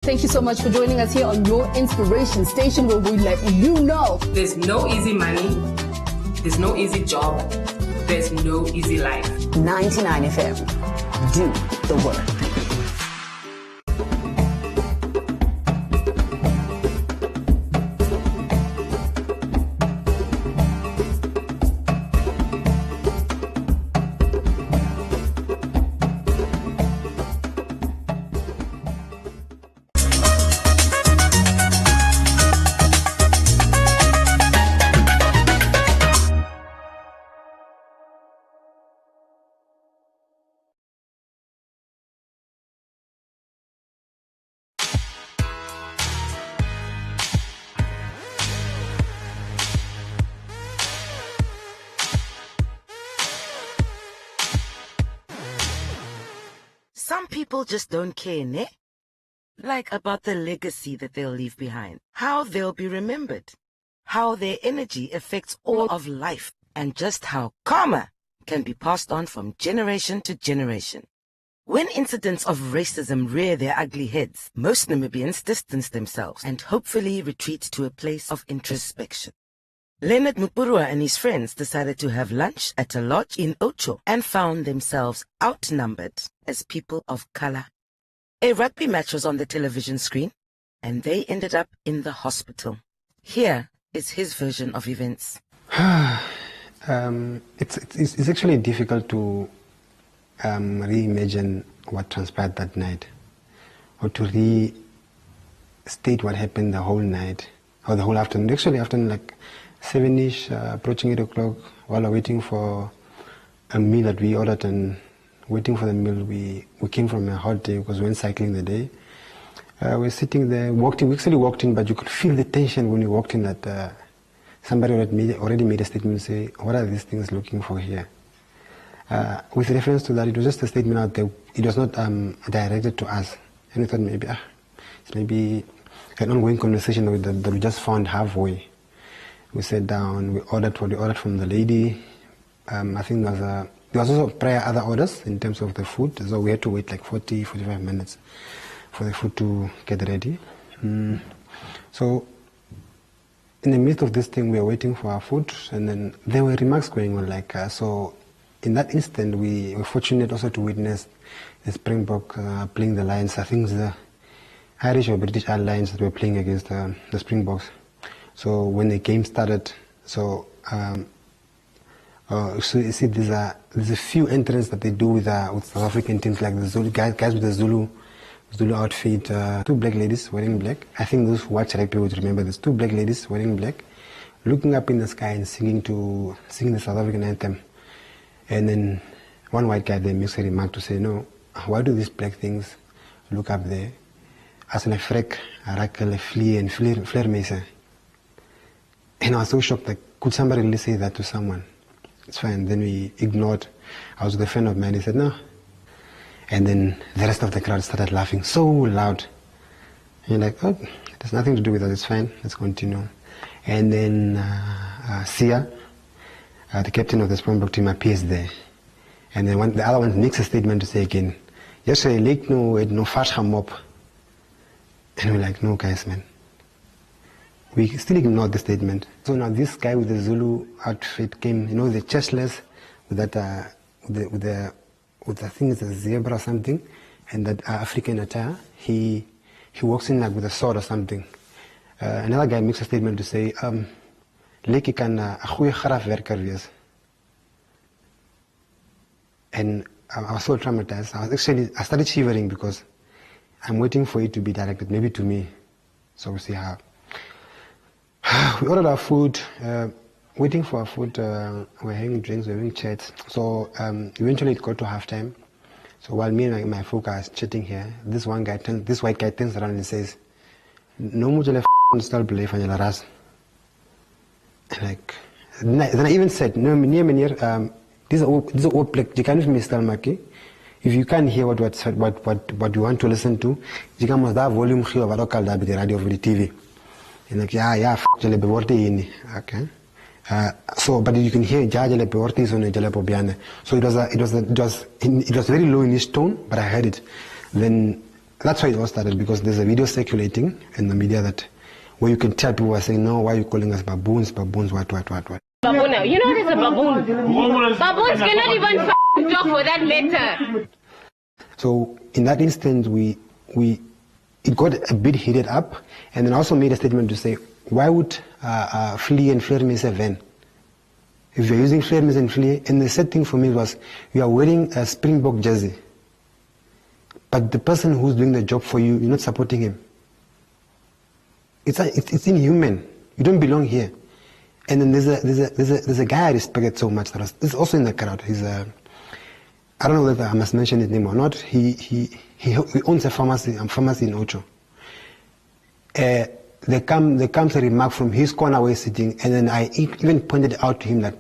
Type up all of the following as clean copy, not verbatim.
Thank you so much for joining us here on your inspiration station, where we let you know there's no easy money, there's no easy job, there's no easy life. 99 FM. Do the work. Some people just don't care, ne? Like about the legacy that they'll leave behind, how they'll be remembered, how their energy affects all of life, and just how karma can be passed on from generation to generation. When incidents of racism rear their ugly heads, most Namibians distance themselves and hopefully retreat to a place of introspection. Leonard Mupurua and his friends decided to have lunch at a lodge in Ocho and found themselves outnumbered as people of color. A rugby match was on the television screen, and they ended up in the hospital. Here is his version of events. It's actually difficult to reimagine what transpired that night, or to restate what happened the whole night, or the whole afternoon. Actually, afternoon, like 7-ish, approaching 8 o'clock, while waiting for a meal that we ordered, and waiting for the meal, we came from a hot day because we went cycling the day. We're sitting there, we actually walked in, but you could feel the tension when we walked in that somebody already made a statement and say, what are these things looking for here? With reference to that, it was just a statement out there. It was not directed to us. And we thought maybe, it's maybe an ongoing conversation that we just found halfway. We sat down, we ordered what we ordered from the lady. I think there was also prior other orders in terms of the food, so we had to wait like 40-45 minutes for the food to get ready. So in the midst of this thing, we were waiting for our food, and then there were remarks going on, like, so in that instant, we were fortunate also to witness the Springbok playing the Lions. I think it's the Irish or British Lions that were playing against the Springboks. So when the game started, so you see there's a few entrants that they do with South African teams, like the Zulu guys with the Zulu outfit, 2 black ladies wearing black. I think those who watch rugby would remember this. 2 black ladies wearing black, looking up in the sky and singing the South African anthem. And then one white guy there makes a remark to say, no, why do these black things look up there? As in a frek, a rakel, a flea, and flare mesa. And I was so shocked, like, could somebody really say that to someone? It's fine. Then we ignored. I was with a friend of mine, he said, no. And then the rest of the crowd started laughing so loud. And you're like, oh, it has nothing to do with that, it's fine, let's continue. And then Sia, the captain of the Springbok team, appears there. And then the other one makes a statement to say again, yes, I like no fast ham up. And we're like, no guys, man. We still ignored the statement. So now this guy with the Zulu outfit came, you know, the chestless with that, with the I think it's a zebra or something, and that African attire. He walks in like with a sword or something. Another guy makes a statement to say, "Leki kan a goeie grafwerker wees." And I was so traumatized. I started shivering because I'm waiting for it to be directed, maybe to me. So we'll see how. We ordered our food, waiting for our food, we're having drinks, we're having chats. So eventually it got to halftime. So while me and my folk are chatting here, this white guy turns around and says, no mujale style belief on your ras. And like, then I even said, no, these are all black, you can't even style maki. If you can't hear what you want to listen to, you can must have volume here over the radio over the TV. And like, okay. So, but you can hear Jajale Peortis on Jalepo Biane. So it was very low in its tone, but I heard it. Then that's why it all started, because there's a video circulating in the media that where you can tell people are saying, no, why are you calling us baboons, what. Baboon, you know what is a baboon? Baboons cannot even talk for that matter. So in that instance, it got a bit heated up, and then also made a statement to say, why would Flee and Fleer a van? If you're using Fleer and Flee, and the sad thing for me was, you are wearing a Springbok jersey, but the person who's doing the job for you, you're not supporting him. It's inhuman. You don't belong here. And then there's a guy I respected so much. This also in the crowd. He's I don't know whether I must mention his name or not. He owns a pharmacy in Ocho. There comes a remark from his corner where he's sitting, and then I even pointed out to him that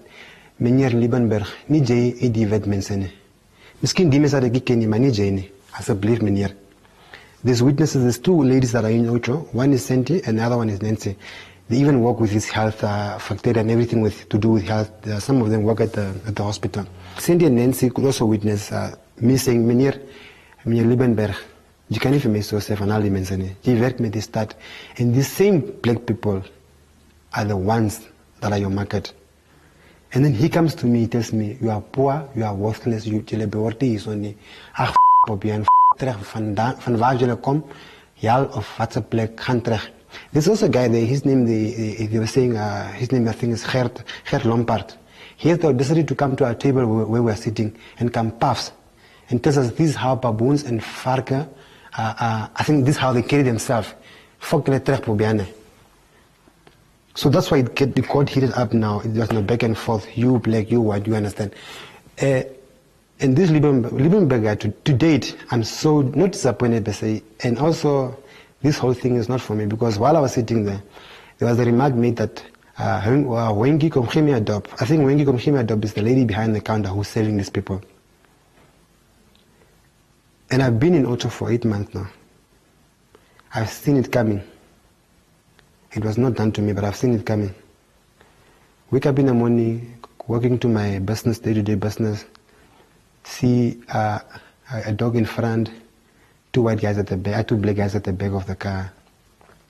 Meneer Liebenberg, ni jay edi vet mensene. Miskin di mesa de gikeni mani jay ni. As a believe Meneer. There's witnesses, there's two ladies that are in Ocho. One is Senti and the other one is Nancy. They even work with his health factor and everything to do with health. Some of them work at the hospital. Cindy and Nancy could also witness me saying, Meneer Liebenberg, you can't even make yourself an element. You work with this start. And these same black people are the ones that are your market. And then he comes to me, he tells me, you are poor, you are worthless, you jelebeorti is only Popian van waar jullie kom, jal of wat ze plek gaan terug. There's also a guy there, his name, they were saying, his name I think is Gert Lompard. He has the audacity to come to our table where we're sitting and come puffs and tells us this is how baboons and varken, I think this is how they carry themselves. So that's why it got heated up now. It was no back and forth, you black, you white, you understand. And this Liebenberg guy, to date, I'm so not disappointed per se, and also this whole thing is not for me, because while I was sitting there was a remark made that Wengi Komchimi Adop, I think Wengi Komchimi Adop is the lady behind the counter who's serving these people. And I've been in Ocho for 8 months now. I've seen it coming. It was not done to me, but I've seen it coming. Wake up in the morning, walking to my business, day-to-day business, see a dog in front, two white guys at the back, two black guys at the back of the car.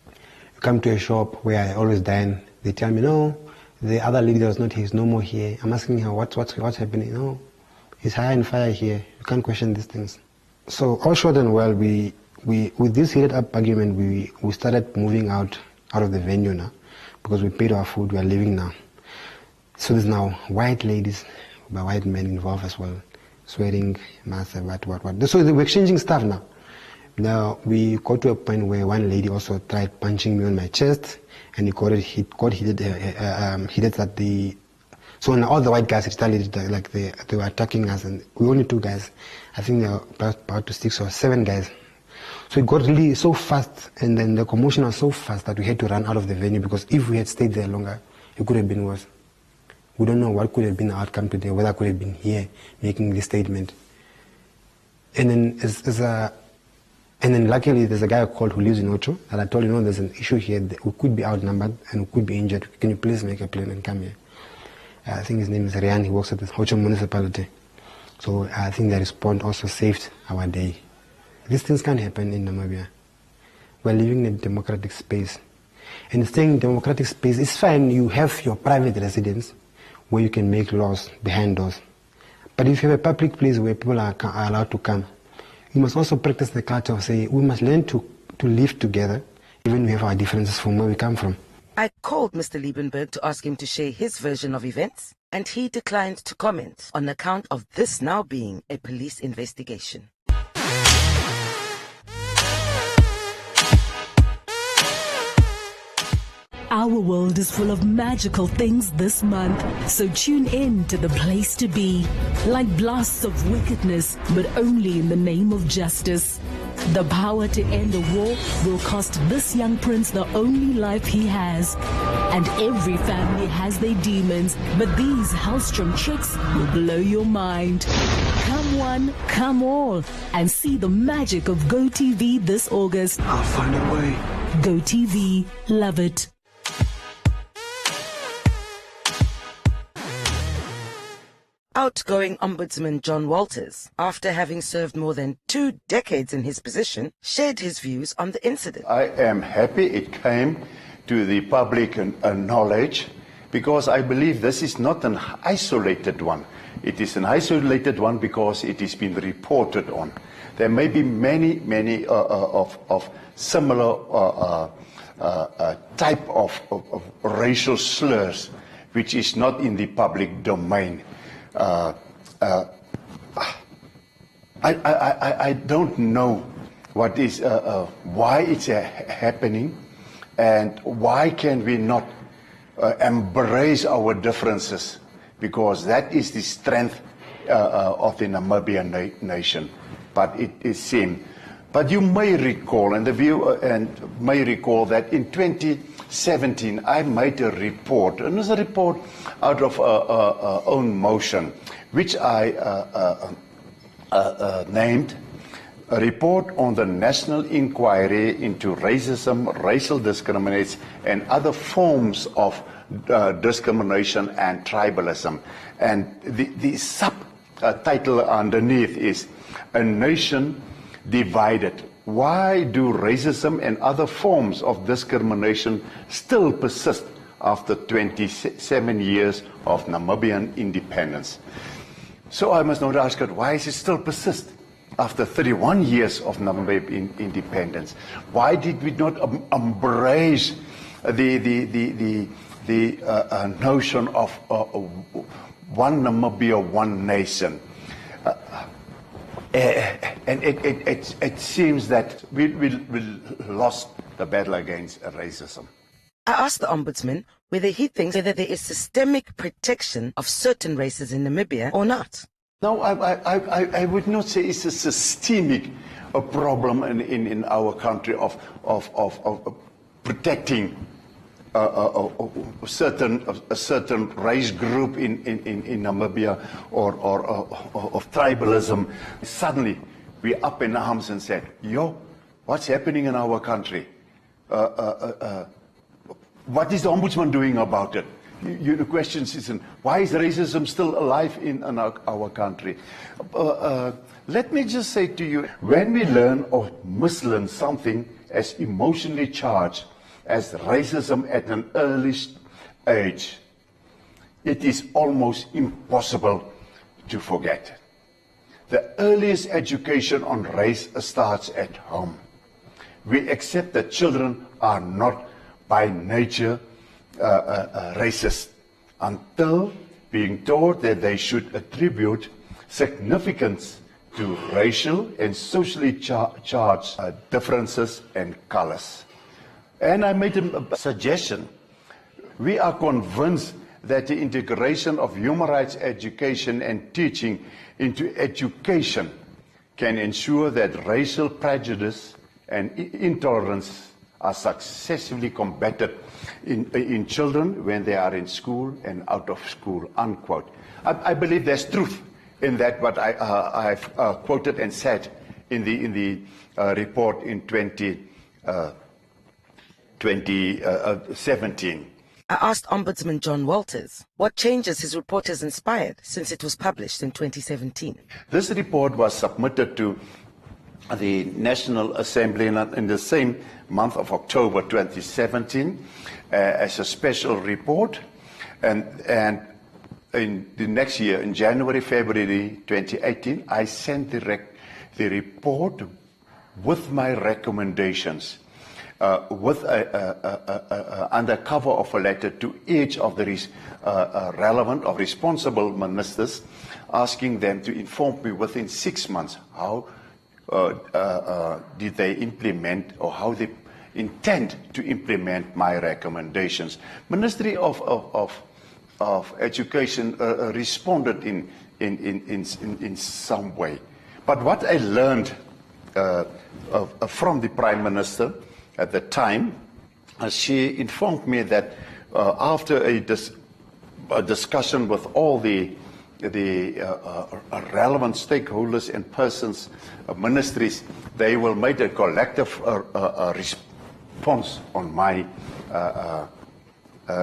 You come to a shop where I always dine. They tell me, no, the other lady was not here, he's no more here. I'm asking her, what's happening? No, he's high and fire here. You can't question these things. So all short and well, we with this heated up argument, we started moving out of the venue now, because we paid our food, we are leaving now. So there's now white ladies, by white men involved as well, swearing, massive, what. So we're exchanging stuff now. Now we got to a point where one lady also tried punching me on my chest, and he got heated that the. So now all the white guys retaliated, like they were attacking us, and we only 2 guys. I think there were about 6 or 7 guys. So it got really so fast, and then the commotion was so fast that we had to run out of the venue, because if we had stayed there longer, it could have been worse. We don't know what could have been the outcome today, whether I could have been here making this statement. And then and then luckily there's a guy I called who lives in Ocho, and I told him, no, there's an issue here, we could be outnumbered and we could be injured. Can you please make a plane and come here? I think his name is Rian, he works at the Ocho municipality. So I think the response also saved our day. These things can't happen in Namibia. We're living in a democratic space. And staying in democratic space is fine, you have your private residence where you can make laws behind doors. But if you have a public place where people are allowed to come, you must also practice the culture of saying we must learn to live together, even if we have our differences from where we come from. I called Mr. Liebenberg to ask him to share his version of events, and he declined to comment on account of this now being a police investigation. Our world is full of magical things this month, so tune in to the place to be. Like blasts of wickedness, but only in the name of justice. The power to end a war will cost this young prince the only life he has. And every family has their demons, but these Hellstrom tricks will blow your mind. Come one, come all, and see the magic of GoTV this August. I'll find a way. GoTV, love it. Outgoing Ombudsman John Walters, after having served more than 2 decades in his position, shared his views on the incident. I am happy it came to the public knowledge, because I believe this is not an isolated one. It is an isolated one because it has been reported on. There may be many of similar type of racial slurs which is not in the public domain. I don't know what is why it's happening, and why can we not embrace our differences, because that is the strength of the Namibian nation. But it seems. But you may recall, and the viewer may recall, that in 2017 I made a report, and it was a report out of own motion, which I named a report on the National Inquiry into Racism, Racial Discrimination, and other forms of discrimination and tribalism. And the subtitle underneath is A Nation Divided. Why do racism and other forms of discrimination still persist after 27 years of Namibian independence? So I must not ask it, why does it still persist after 31 years of Namibian independence? Why did we not embrace the notion of one Namibia, one nation? And it seems that we lost the battle against racism. I asked the Ombudsman whether he thinks whether there is systemic protection of certain races in Namibia or not. No, I would not say it's a systemic problem in our country of protecting a certain race group in Namibia or of tribalism. Suddenly we're up in arms and said, yo, what's happening in our country? What is the Ombudsman doing about it? The question is, why is racism still alive in our country? Let me just say to you, when we learn or mislearn something as emotionally charged as racism at an early age, it is almost impossible to forget. The earliest education on race starts at home. We accept that children are not by nature racist until being taught that they should attribute significance to racial and socially charged differences and colors. And I made a suggestion. We are convinced that the integration of human rights education and teaching into education can ensure that racial prejudice and intolerance are successfully combated in children when they are in school and out of school, unquote. I believe there's truth in that, what I've quoted and said in the report in 2017. I asked Ombudsman John Walters what changes his report has inspired since it was published in 2017. This report was submitted to the National Assembly in the same month of October 2017 as a special report, and in the next year, in January, February 2018, I sent the report with my recommendations, under cover of a letter to each of the relevant or responsible ministers, asking them to inform me within 6 months how did they implement, or how they intend to implement my recommendations. Ministry of Education responded in some way. But what I learned from the Prime Minister at the time, she informed me that after a discussion with all the relevant stakeholders and persons, ministries, they will make a collective response on my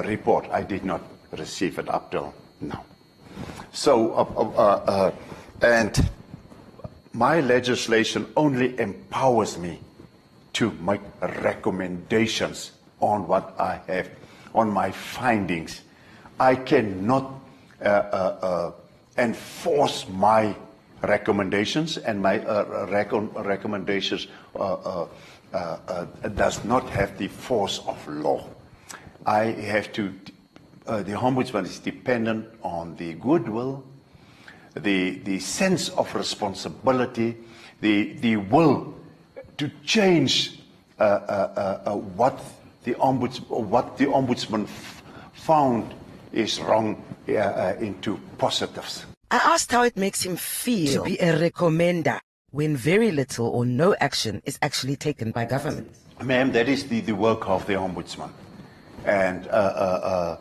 report. I did not receive it up till now. And my legislation only empowers me to make recommendations on what I have, on my findings. I cannot enforce my recommendations, and my recommendations does not have the force of law. I have to, the Ombudsman is dependent on the goodwill, the sense of responsibility, the will to change what the Ombudsman found is wrong into positives. I asked how it makes him feel to be a recommender when very little or no action is actually taken by government. Ma'am, that is the work of the Ombudsman. And I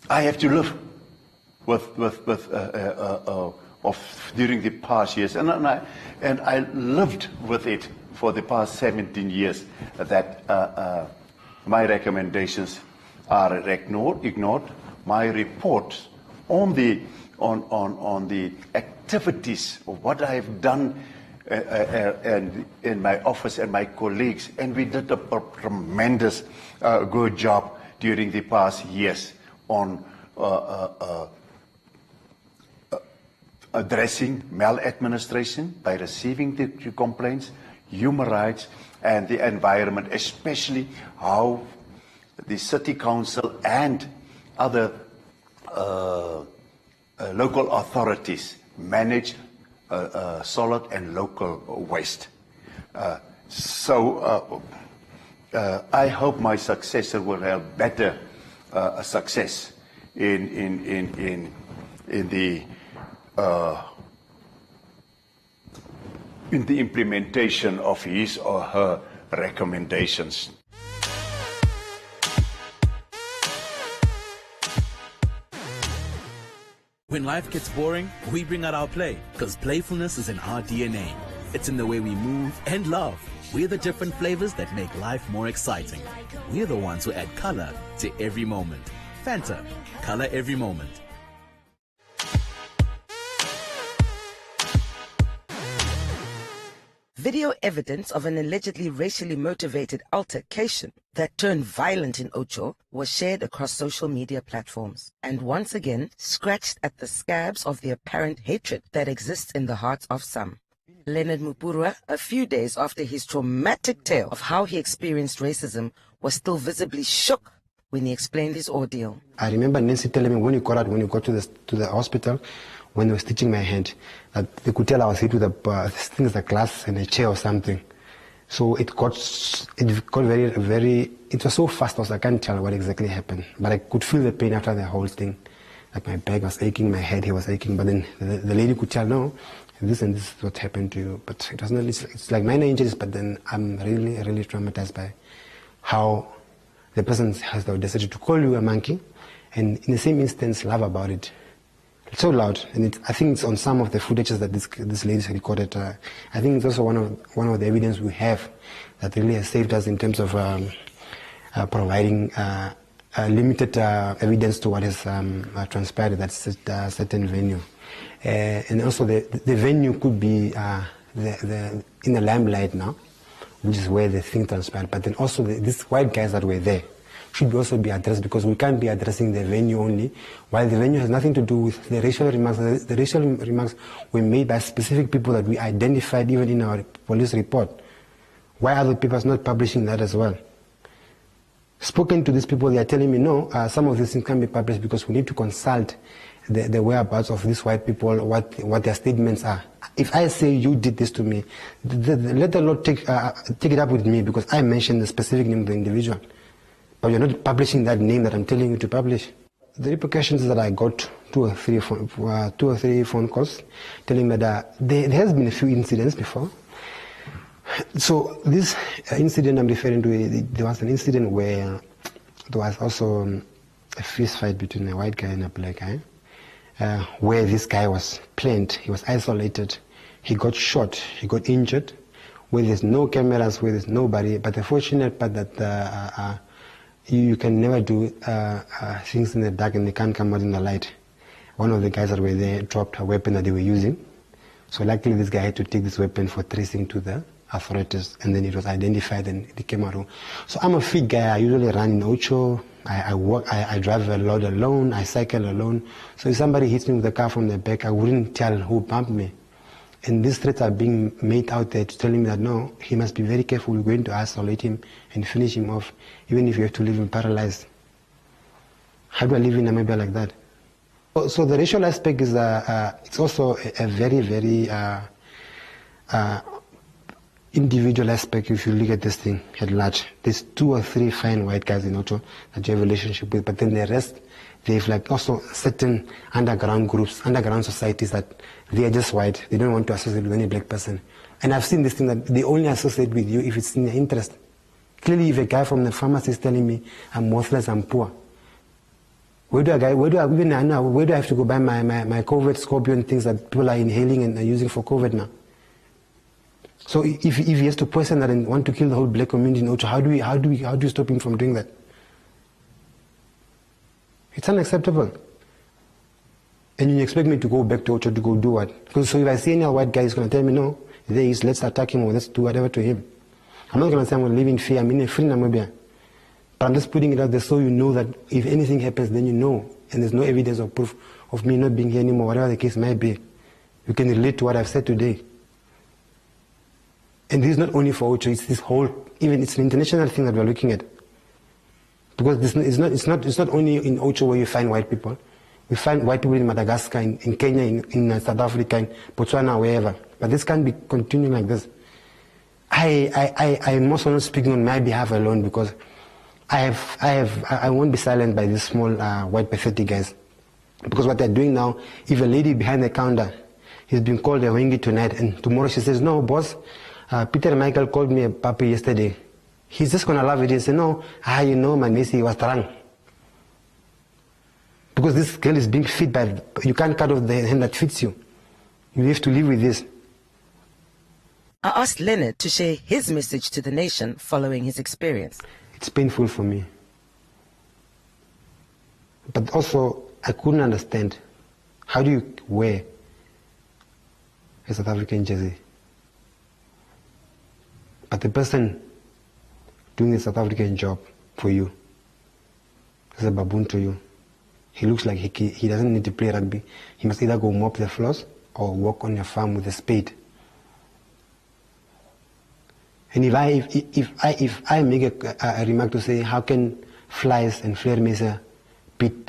have to live with during the past years, and I lived with it for the past 17 years, that my recommendations are ignored. My reports on the activities of what I have done and in my office and my colleagues, and we did a tremendous good job during the past years on addressing maladministration by receiving the complaints, human rights, and the environment, especially how the city council and other local authorities manage solid and local waste. I hope my successor will have better success in the implementation of his or her recommendations. When life gets boring, we bring out our play, because playfulness is in our DNA. It's in the way we move and love. We're the different flavors that make life more exciting. We're the ones who add color to every moment. Fanta, color every moment. Video evidence of an allegedly racially motivated altercation that turned violent in Ocho was shared across social media platforms, and once again scratched at the scabs of the apparent hatred that exists in the hearts of some. Leonard Mupurwa, a few days after his traumatic tale of how he experienced racism, was still visibly shook when he explained his ordeal. I remember Nancy telling me when you got to the hospital, when they were stitching my hand, that they could tell I was hit with things like glass and a chair or something. So it got very, it was so fast, I can't tell what exactly happened. But I could feel the pain after the whole thing. Like my back was aching, my head was aching, but then the lady could tell, no, this and this is what happened to you. But it was not, it's like minor injuries, but then I'm really, really traumatized by how the person has the audacity to call you a monkey, and in the same instance, laugh about it. It's so loud, and I think it's on some of the footages that this lady recorded. I think it's also one of the evidence we have that really has saved us in terms of providing limited evidence to what has transpired at that certain venue. And also the venue could be in the limelight now, which is where the thing transpired. But then also these white guys that were there should also be addressed, because we can't be addressing the venue only, while the venue has nothing to do with the racial remarks. The racial remarks were made by specific people that we identified even in our police report. Why are the papers not publishing that as well? Spoken to these people, they are telling me, no, some of these things can be published because we need to consult the whereabouts of these white people, what their statements are. If I say you did this to me, let the law take it up with me, because I mentioned the specific name of the individual. But you're not publishing that name that I'm telling you to publish. The repercussions is that I got two or three phone calls telling me that there has been a few incidents before. So this incident I'm referring to, there was an incident where there was also a fist fight between a white guy and a black guy, where this guy was plained, he was isolated, he got shot, he got injured, where there's no cameras, where there's nobody. But the fortunate part that you can never do things in the dark and they can't come out in the light. one of the guys that were there dropped a weapon that they were using. So luckily this guy had to take this weapon for tracing to the authorities, and then it was identified and it came out. So I'm a fit guy. I usually run in Ocho. I drive a lot alone. I cycle alone. So if somebody hits me with a car from the back, I wouldn't tell who bumped me. And these threats are being made out there to telling me that no, he must be very careful. We're going to isolate him and finish him off, even if you have to leave him paralyzed. How do I live in Namibia like that? So the racial aspect is it's also a very, very individual aspect if you look at this thing at large. There's 2 or 3 fine white guys in Ocho that you have a relationship with, but then the rest, they have like also certain underground groups, underground societies that they are just white. They don't want to associate with any black person. And I've seen this thing that they only associate with you if it's in their interest. Clearly, if a guy from the pharmacy is telling me I'm worthless, I'm poor, where do I have to go buy my COVID scorpion things that people are inhaling and are using for COVID now? So if he has to poison that and want to kill the whole black community in Ocho, how do you stop him from doing that? It's unacceptable. And you expect me to go back to Ocho to go do what? Because so if I see any white guy, he's going to tell me, no, there he is, let's attack him or let's do whatever to him. I'm not going to say I'm going to live in fear. I'm in a free Namibia. But I'm just putting it out there so you know that if anything happens, then you know. And there's no evidence or proof of me not being here anymore, whatever the case might be. You can relate to what I've said today. And this is not only for Ocho, it's this whole, even it's an international thing that we're looking at. Because it's not only in Ocho where you find white people. We find white people in Madagascar, in Kenya, in South Africa, in Botswana, wherever. But this can't be continuing like this. I'm also not speaking on my behalf alone because I won't be silent by these small white pathetic guys. Because what they're doing now, if a lady behind the counter is being called a wingy tonight and tomorrow she says, no, boss, Peter Michael called me a puppy yesterday. He's just going to laugh at it and say, no, you know, my Messi was wrong. Because this girl is being fed by, you can't cut off the hand that fits you. You have to live with this. I asked Leonard to share his message to the nation following his experience. It's painful for me. But also, I couldn't understand. How do you wear a South African jersey? But the person doing the South African job for you is a baboon to you. He looks like he doesn't need to play rugby. He must either go mop the floors or work on your farm with a spade. And if I make a remark to say, how can flies and flare mesa beat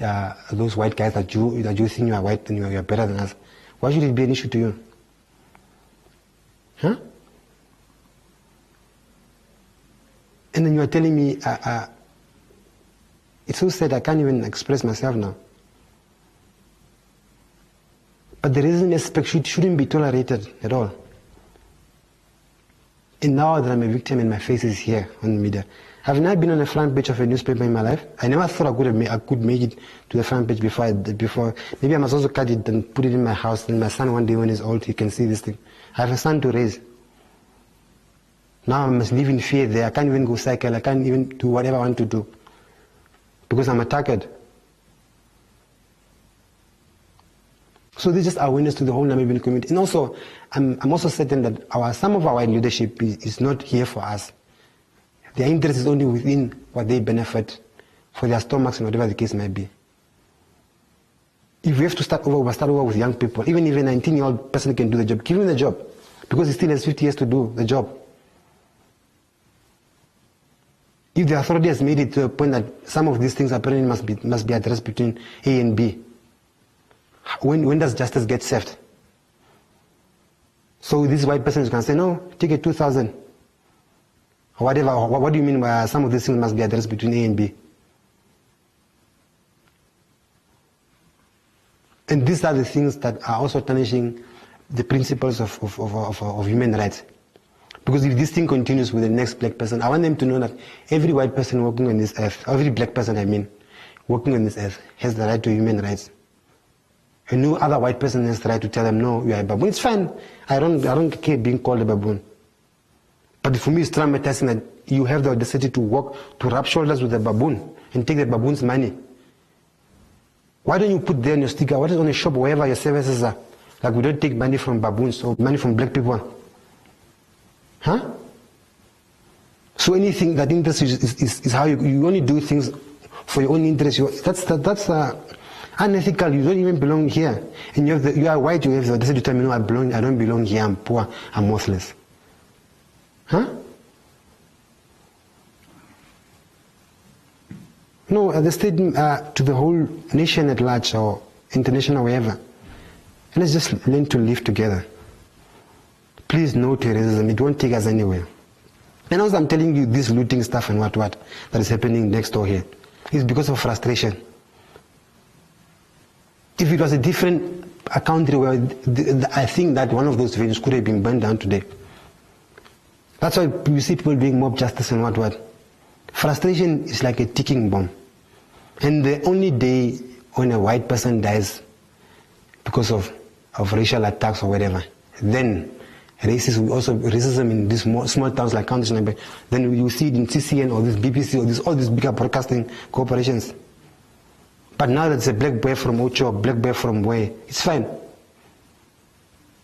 those white guys that you think you are white and you are better than us, why should it be an issue to you? Huh? And then you are telling me, it's so sad I can't even express myself now. But the racism aspect shouldn't be tolerated at all. And now that I'm a victim and my face is here on the media, I've never been on the front page of a newspaper in my life. I never thought I could make it to the front page before. Maybe I must also cut it and put it in my house. And my son one day when he's old, he can see this thing. I have a son to raise. Now I must live in fear there. I can't even go cycle. I can't even do whatever I want to do. Because I'm attacked. So this is just awareness to the whole Namibian community. And also, I'm also certain that some of our white leadership is not here for us. Their interest is only within what they benefit for their stomachs and whatever the case might be. If we have to start over, we'll start over with young people. Even if a 19-year-old person can do the job, give him the job. Because he still has 50 years to do the job. If the authority has made it to a point that some of these things apparently must be addressed between A and B, when does justice get served? So this white person is going to say, no, take it 2,000. Or whatever. What do you mean by some of these things must be addressed between A and B? And these are the things that are also tarnishing the principles of human rights. Because if this thing continues with the next black person, I want them to know that every white person working on this earth, every black person working on this earth, has the right to human rights. And no other white person has the right to tell them, no, you are a baboon. It's fine. I don't care being called a baboon. But for me, it's traumatizing that you have the audacity to rub shoulders with a baboon and take the baboon's money. Why don't you put there on your sticker, what is on the shop, wherever your services are? Like, we don't take money from baboons or money from black people. Huh? So anything that interests you is how you only do things for your own interest. That's unethical. You don't even belong here. And you are white, you have the audacity to tell me, no, I don't belong here, I'm poor, I'm worthless. Huh? No, the statement to the whole nation at large or international, wherever. And let's just learn to live together. Please no terrorism, it won't take us anywhere. And also I'm telling you this looting stuff and what that is happening next door here. It's because of frustration. If it was a different country where I think that one of those venues could have been burned down today. That's why you see people doing mob justice and what. Frustration is like a ticking bomb. And the only day when a white person dies because of racial attacks or whatever, then racism in these small towns like counties, then you see it in CCN or this BBC or all these bigger broadcasting corporations. But now that it's a black boy from Ocho, or black boy from where, it's fine.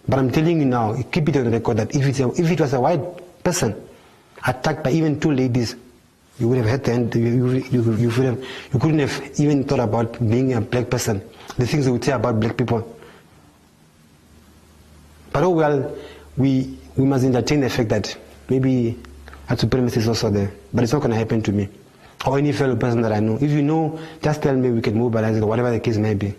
But I'm telling you now, keep it on the record that if it was a white person attacked by even two ladies, you would have had to end. You couldn't have even thought about being a black person. The things they would say about black people. But oh well, we must entertain the fact that maybe white supremacy is also there. But it's not going to happen to me or any fellow person that I know. If you know, just tell me, we can mobilize it or whatever the case may be.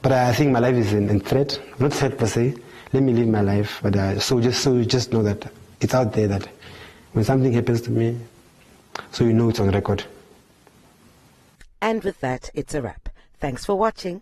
But I think my life is in threat. Not threat per se. Let me live my life. But so you just know that it's out there, that when something happens to me, so you know it's on record. And with that, it's a wrap. Thanks for watching.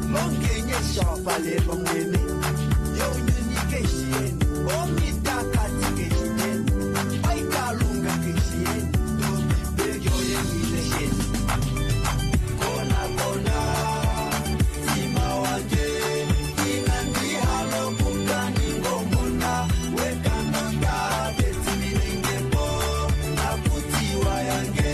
Mongenye shop ale bomwene